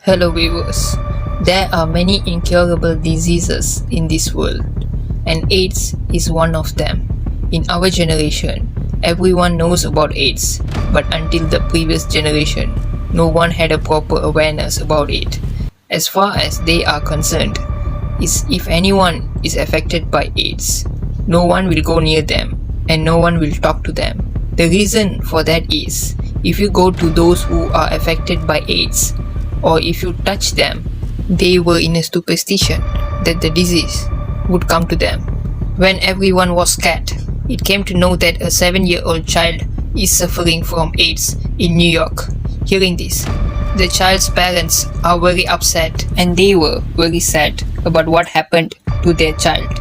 Hello viewers. There are many incurable diseases in this world, and AIDS is one of them. In our generation, everyone knows about AIDS, but until the previous generation, no one had a proper awareness about it. As far as they are concerned, is if anyone is affected by AIDS, no one will go near them and no one will talk to them. The reason for that is, if you go to those who are affected by AIDS, or if you touch them, they were in a superstition that the disease would come to them. When everyone was scared, it came to know that a 7-year-old child is suffering from AIDS in New York. Hearing this, the child's parents are very upset and they were very sad about what happened to their child.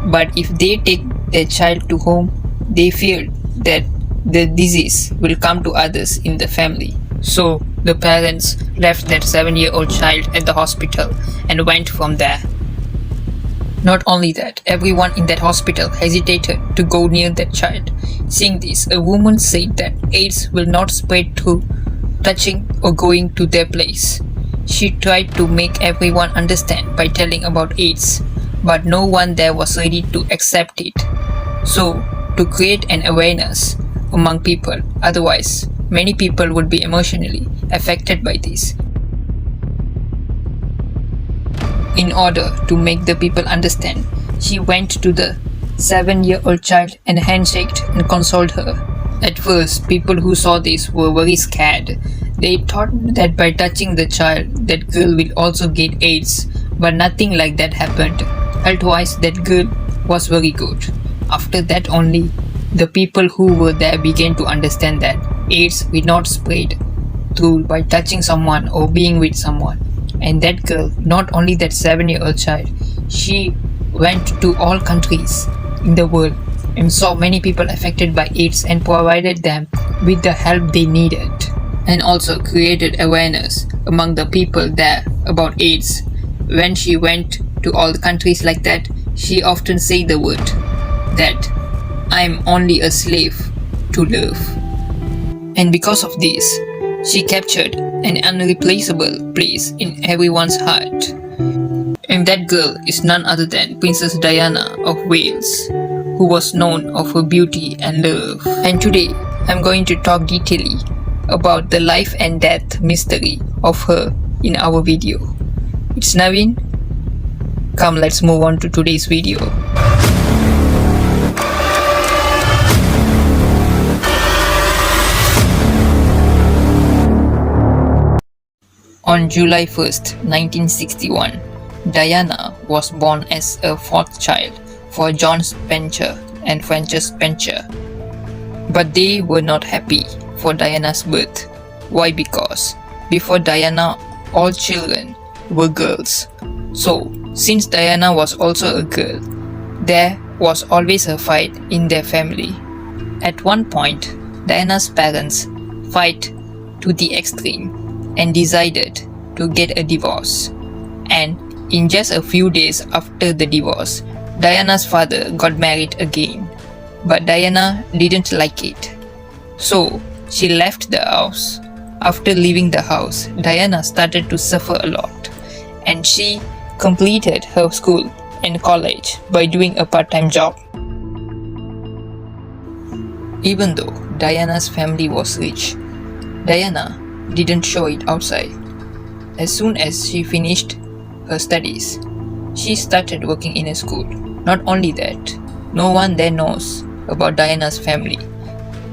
But if they take their child to home, they feared that the disease will come to others in the family. So the parents left that 7-year-old child at the hospital and went from there. Not only that, everyone in that hospital hesitated to go near that child. Seeing this, a woman said that AIDS will not spread through touching or going to their place. She tried to make everyone understand by telling about AIDS, but no one there was ready to accept it. So, to create an awareness among people, otherwise many people would be emotionally affected by this. In order to make the people understand, she went to the 7-year-old child and handshaked and consoled her. At first, people who saw this were very scared. They thought that by touching the child, that girl will also get AIDS, but nothing like that happened. Health-wise, that girl was very good. After that only, the people who were there began to understand that AIDS will not spread through by touching someone or being with someone. And that girl, not only that 7-year-old child, she went to all countries in the world and saw many people affected by AIDS and provided them with the help they needed, and also created awareness among the people there about AIDS. When she went to all the countries like that, she often said the word that I'm only a slave to love. And because of this, she captured an unreplaceable place in everyone's heart. And that girl is none other than Princess Diana of Wales, who was known of her beauty and love. And today, I'm going to talk detailedly about the life and death mystery of her in our video. It's Naveen. Come, let's move on to today's video. On July 1st, 1961, Diana was born as a fourth child for John Spencer and Frances Spencer. But they were not happy for Diana's birth. Why? Because before Diana, all children were girls. So, since Diana was also a girl, there was always a fight in their family. At one point, Diana's parents fight to the extreme and decided to get a divorce. And in just a few days after the divorce, Diana's father got married again. But Diana didn't like it. So she left the house. After leaving the house, Diana started to suffer a lot. And she completed her school and college by doing a part-time job. Even though Diana's family was rich, Diana didn't show it outside. As soon as she finished her studies, she started working in a school. Not only that, no one there knows about Diana's family,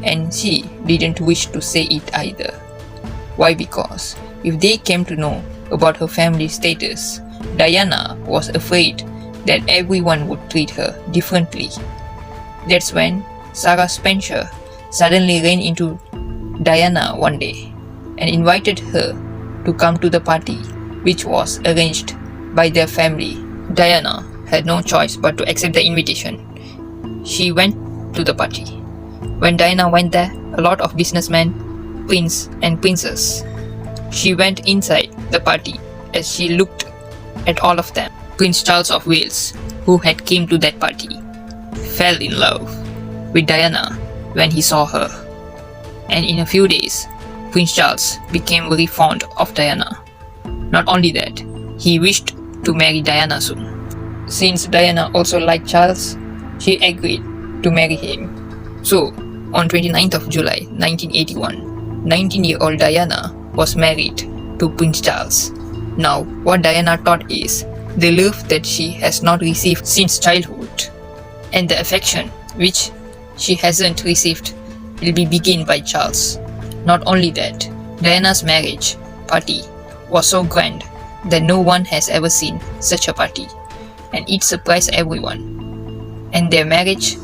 and she didn't wish to say it either. Why? Because if they came to know about her family status, Diana was afraid that everyone would treat her differently. That's when Sarah Spencer suddenly ran into Diana one day and invited her to come to the party, which was arranged by their family. Diana had no choice but to accept the invitation. She went to the party. When Diana went there, a lot of businessmen, prince and princess. She went inside the party. As she looked at all of them, Prince Charles of Wales, who had came to that party, fell in love with Diana when he saw her. And in a few days, Prince Charles became very fond of Diana. Not only that, he wished to marry Diana soon. Since Diana also liked Charles, she agreed to marry him. So, on 29th of July 1981, 19-year-old Diana was married to Prince Charles. Now, what Diana thought is the love that she has not received since childhood, and the affection which she hasn't received will be begun by Charles. Not only that, Diana's marriage party was so grand that no one has ever seen such a party, and it surprised everyone. And their marriage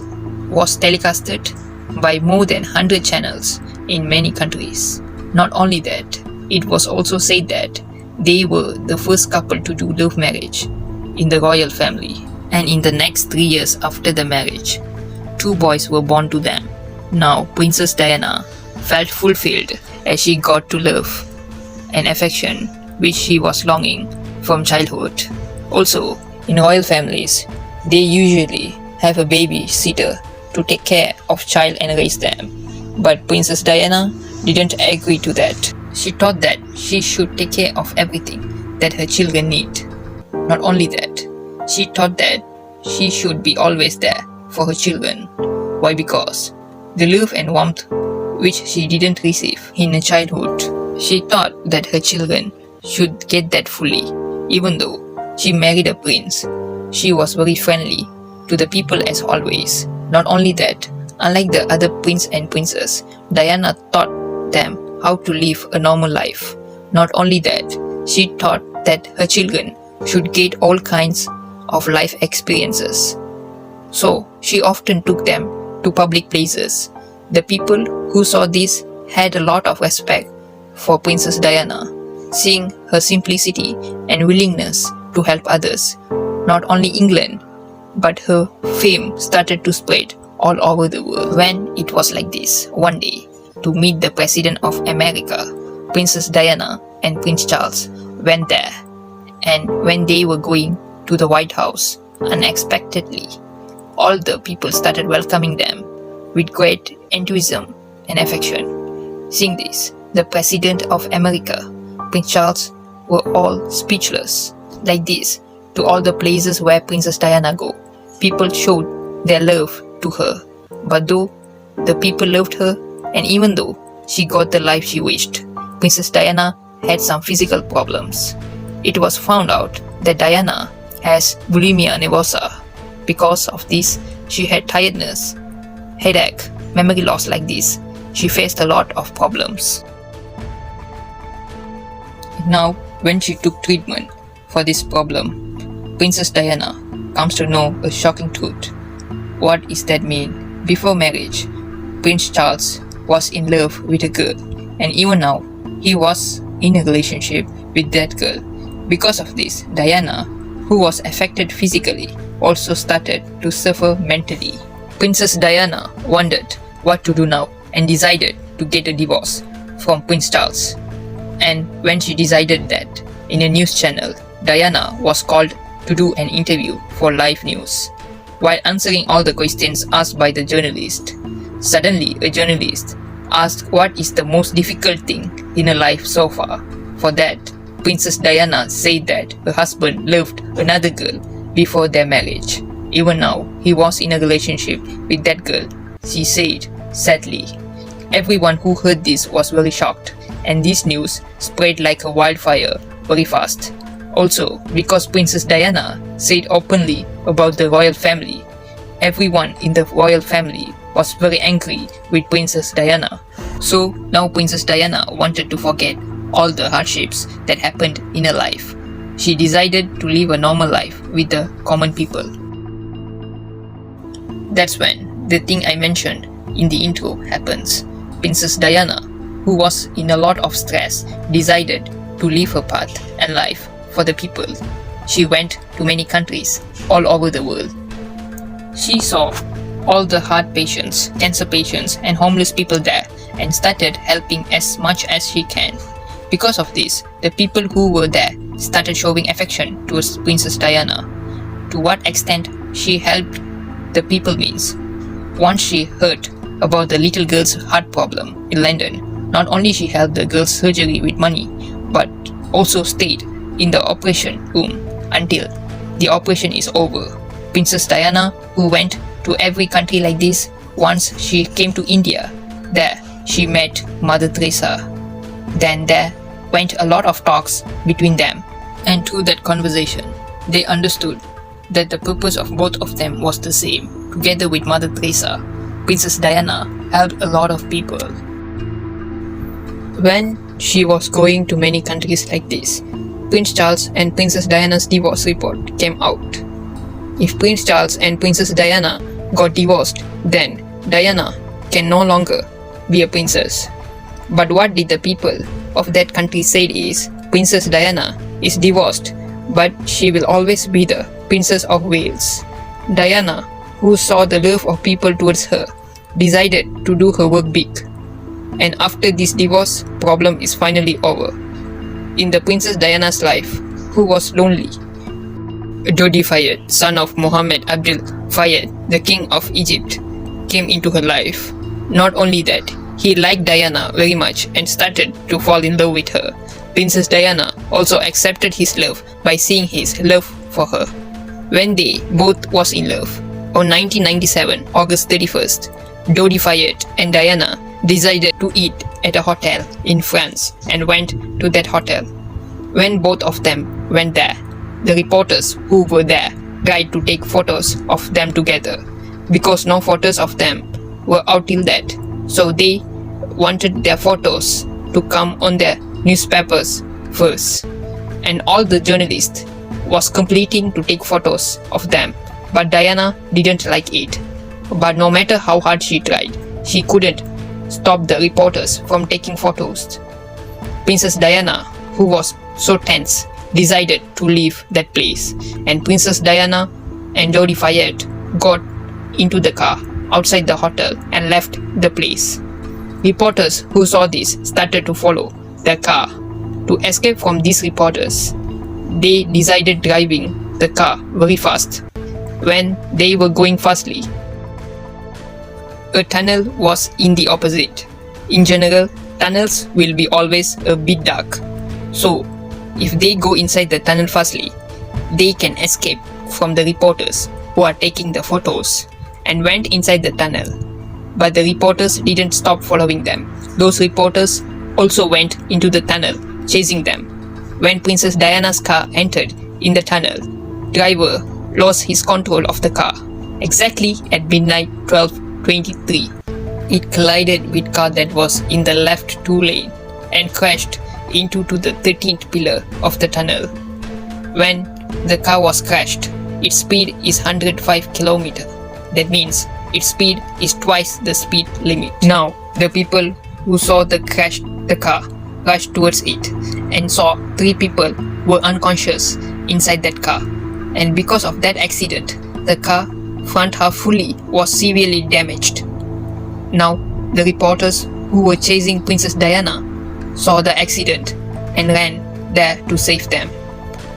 was telecasted by more than 100 channels in many countries. Not only that, it was also said that they were the first couple to do love marriage in the royal family. And in the next 3 years after the marriage, 2 boys were born to them. Now Princess Diana felt fulfilled as she got to love and affection which she was longing from childhood. Also, in royal families, they usually have a babysitter to take care of child and raise them. But Princess Diana didn't agree to that. She thought that she should take care of everything that her children need. Not only that, she thought that she should be always there for her children. Why? Because the love and warmth which she didn't receive in her childhood, she thought that her children should get that fully. Even though she married a prince, she was very friendly to the people as always. Not only that, unlike the other prince and princess, Diana taught them how to live a normal life. Not only that, she taught that her children should get all kinds of life experiences. So, she often took them to public places. The people who saw this had a lot of respect for Princess Diana, seeing her simplicity and willingness to help others. Not only England, but her fame started to spread all over the world. When it was like this, one day, to meet the President of America, Princess Diana and Prince Charles went there. And when they were going to the White House, unexpectedly, all the people started welcoming them with great enthusiasm and affection. Seeing this, the President of America, Prince Charles, were all speechless. Like this, to all the places where Princess Diana go, people showed their love to her. But though the people loved her, and even though she got the life she wished, Princess Diana had some physical problems. It was found out that Diana has bulimia nervosa. Because of this, she had tiredness, headache, memory loss. Like this, she faced a lot of problems. Now, when she took treatment for this problem, Princess Diana comes to know a shocking truth. What does that mean? Before marriage, Prince Charles was in love with a girl, and even now, he was in a relationship with that girl. Because of this, Diana, who was affected physically, also started to suffer mentally. Princess Diana wondered what to do now and decided to get a divorce from Prince Charles. And when she decided that, in a news channel, Diana was called to do an interview for live news. While answering all the questions asked by the journalist, suddenly a journalist asked what is the most difficult thing in her life so far. For that, Princess Diana said that her husband loved another girl before their marriage. Even now, he was in a relationship with that girl, she said sadly. Everyone who heard this was very shocked, and this news spread like a wildfire very fast. Also, because Princess Diana said openly about the royal family, everyone in the royal family was very angry with Princess Diana. So now Princess Diana wanted to forget all the hardships that happened in her life. She decided to live a normal life with the common people. That's when the thing I mentioned in the intro happens. Princess Diana, who was in a lot of stress, decided to leave her path and life for the people. She went to many countries all over the world. She saw all the heart patients, cancer patients, and homeless people there and started helping as much as she can. Because of this, the people who were there started showing affection towards Princess Diana. To what extent she helped the people means, once she heard about the little girl's heart problem in London, not only she helped the girl's surgery with money, but also stayed in the operation room until the operation is over. Princess Diana, who went to every country like this, once she came to India, there she met Mother Teresa. Then there went a lot of talks between them, and through that conversation, they understood that the purpose of both of them was the same. Together with Mother Teresa, Princess Diana helped a lot of people. When she was going to many countries like this, Prince Charles and Princess Diana's divorce report came out. If Prince Charles and Princess Diana got divorced, then Diana can no longer be a princess. But what did the people of that country said is, Princess Diana is divorced, but she will always be the Princess of Wales. Diana, who saw the love of people towards her, decided to do her work big. And after this divorce, problem is finally over. In the Princess Diana's life, who was lonely, Dodi Fayed, son of Mohammed Abdul Fayed, the king of Egypt, came into her life. Not only that, he liked Diana very much and started to fall in love with her. Princess Diana also accepted his love by seeing his love for her. When they both was in love, on 1997, August 31st, Dodi Fayed and Diana decided to eat at a hotel in France and went to that hotel. When both of them went there, the reporters who were there tried to take photos of them together because no photos of them were out till that. So they wanted their photos to come on their newspapers first. And all the journalists was completing to take photos of them. But Diana didn't like it. But no matter how hard she tried, she couldn't stop the reporters from taking photos. Princess Diana, who was so tense, decided to leave that place, and Princess Diana and Dodi Fayed got into the car outside the hotel and left the place. Reporters who saw this started to follow the car. To escape from these reporters, they decided driving the car very fast. When they were going fastly, a tunnel was in the opposite. In general, tunnels will be always a bit dark. So, if they go inside the tunnel fastly, they can escape from the reporters who are taking the photos, and went inside the tunnel. But the reporters didn't stop following them. Those reporters also went into the tunnel, chasing them. When Princess Diana's car entered in the tunnel, driver lost his control of the car. Exactly at midnight 12:23, it collided with car that was in the left two lane and crashed into the 13th pillar of the tunnel. When the car was crashed, its speed is 105 km. That means its speed is twice the speed limit. Now, the people who saw the car rushed towards it and saw 3 people were unconscious inside that car. And because of that accident, the car front half fully was severely damaged. Now, the reporters who were chasing Princess Diana saw the accident and ran there to save them.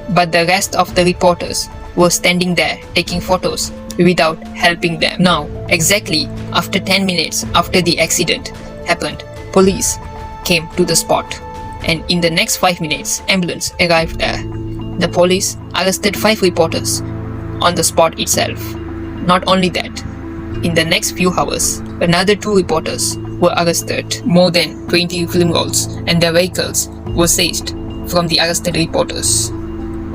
But the rest of the reporters were standing there taking photos without helping them. Now, exactly after 10 minutes after the accident happened, police came to the spot, and in the next 5 minutes, ambulance arrived there. The police arrested 5 reporters on the spot itself. Not only that, in the next few hours, another 2 reporters were arrested. More than 20 film rolls and their vehicles were seized from the arrested reporters.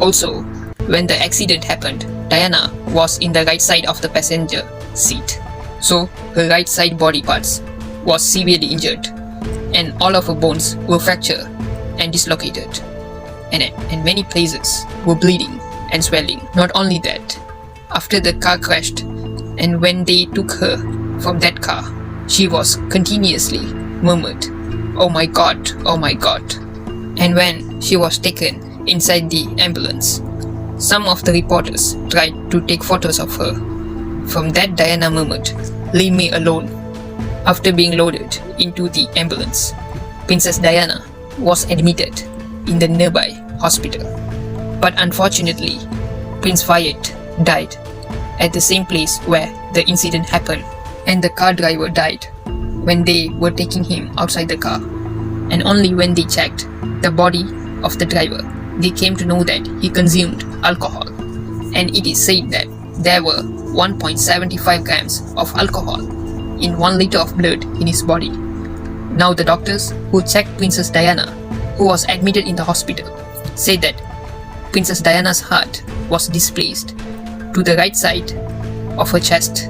Also, when the accident happened, Diana was in the right side of the passenger seat, so her right side body parts was severely injured, and all of her bones were fractured and dislocated, and many places were bleeding and swelling. Not only that, after the car crashed and when they took her from that car, she was continuously murmured, "Oh my God, oh my God." And when she was taken inside the ambulance, some of the reporters tried to take photos of her. From that, Diana murmured, "Leave me alone." After being loaded into the ambulance, Princess Diana was admitted in the nearby hospital. But unfortunately, Prince Fayed died at the same place where the incident happened, and the car driver died when they were taking him outside the car. And only when they checked the body of the driver, they came to know that he consumed alcohol, and it is said that there were 1.75 grams of alcohol in 1 liter of blood in his body. Now the doctors who checked Princess Diana, who was admitted in the hospital, said that Princess Diana's heart was displaced to the right side of her chest,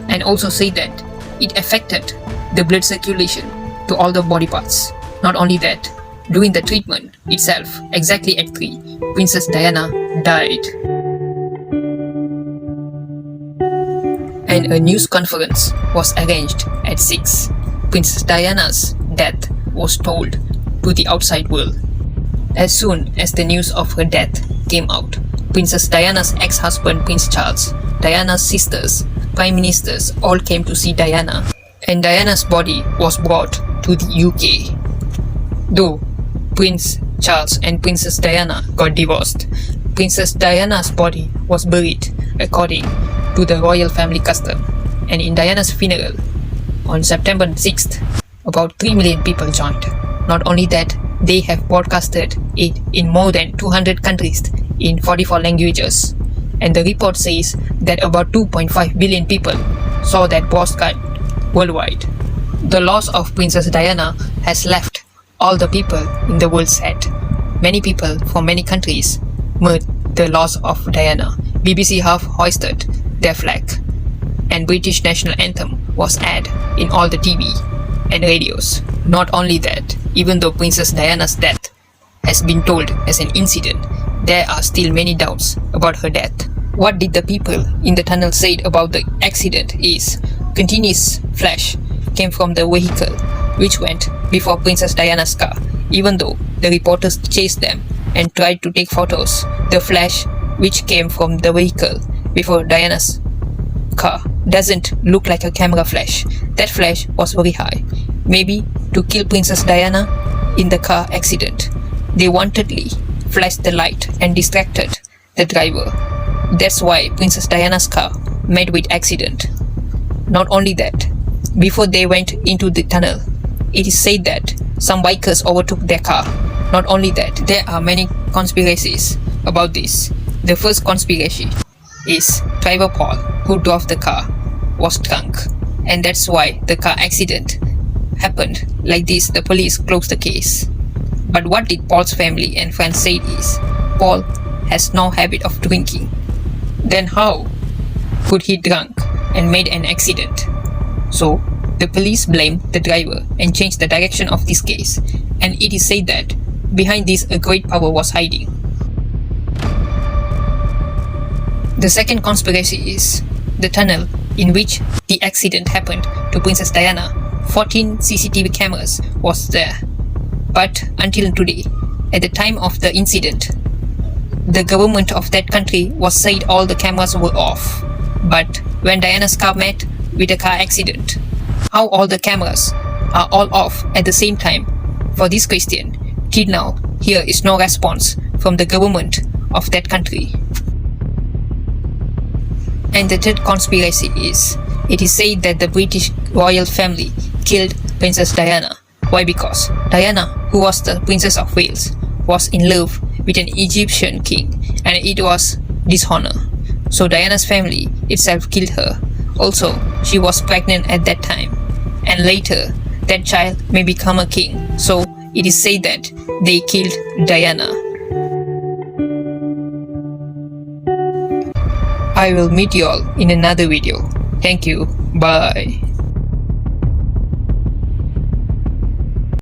and also said that it affected the blood circulation to all the body parts. Not only that, during the treatment itself, exactly at 3, Princess Diana died. And a news conference was arranged at 6. Princess Diana's death was told to the outside world. As soon as the news of her death came out, Princess Diana's ex-husband Prince Charles, Diana's sisters, prime ministers all came to see Diana, and Diana's body was brought to the UK. Though Prince Charles and Princess Diana got divorced, Princess Diana's body was buried according to the royal family custom, and in Diana's funeral on September 6th, about 3 million people joined. Not only that, they have broadcasted it in more than 200 countries in 44 languages, and the report says that about 2.5 billion people saw that broadcast worldwide. The loss of Princess Diana has left all the people in the world sad. Many people from many countries mourned the loss of Diana. BBC have hoisted their flag, and British national anthem was aired in all the TV and radios. Not only that, even though Princess Diana's death has been told as an incident, there are still many doubts about her death. What did the people in the tunnel say about the accident is continuous flash came from the vehicle which went before Princess Diana's car. Even though the reporters chased them and tried to take photos, the flash which came from the vehicle before Diana's car doesn't look like a camera flash. That flash was very high. Maybe to kill Princess Diana in the car accident, they wantedly flashed the light and distracted the driver. That's why Princess Diana's car met with accident. Not only that, before they went into the tunnel, it is said that some bikers overtook their car. Not only that, there are many conspiracies about this. The first conspiracy is driver Paul, who drove the car, was drunk, and that's why the car accident happened. Like this, the police closed the case. But what did Paul's family and friends say is, Paul has no habit of drinking. Then how could he drunk and made an accident? So the police blamed the driver and changed the direction of this case, and it is said that behind this a great power was hiding. The second conspiracy is the tunnel in which the accident happened to Princess Diana. 14 CCTV cameras was there. But until today, at the time of the incident, the government of that country was said all the cameras were off. But when Diana's car met with a car accident, how all the cameras are all off at the same time? For this question, till now, here is no response from the government of that country. And the third conspiracy is, it is said that the British royal family killed Princess Diana. Why? Because Diana, who was the Princess of Wales, was in love with an Egyptian king, and it was dishonor. So Diana's family itself killed her. Also, she was pregnant at that time, and later that child may become a king. So it is said that they killed Diana. I will meet you all in another video. Thank you. Bye.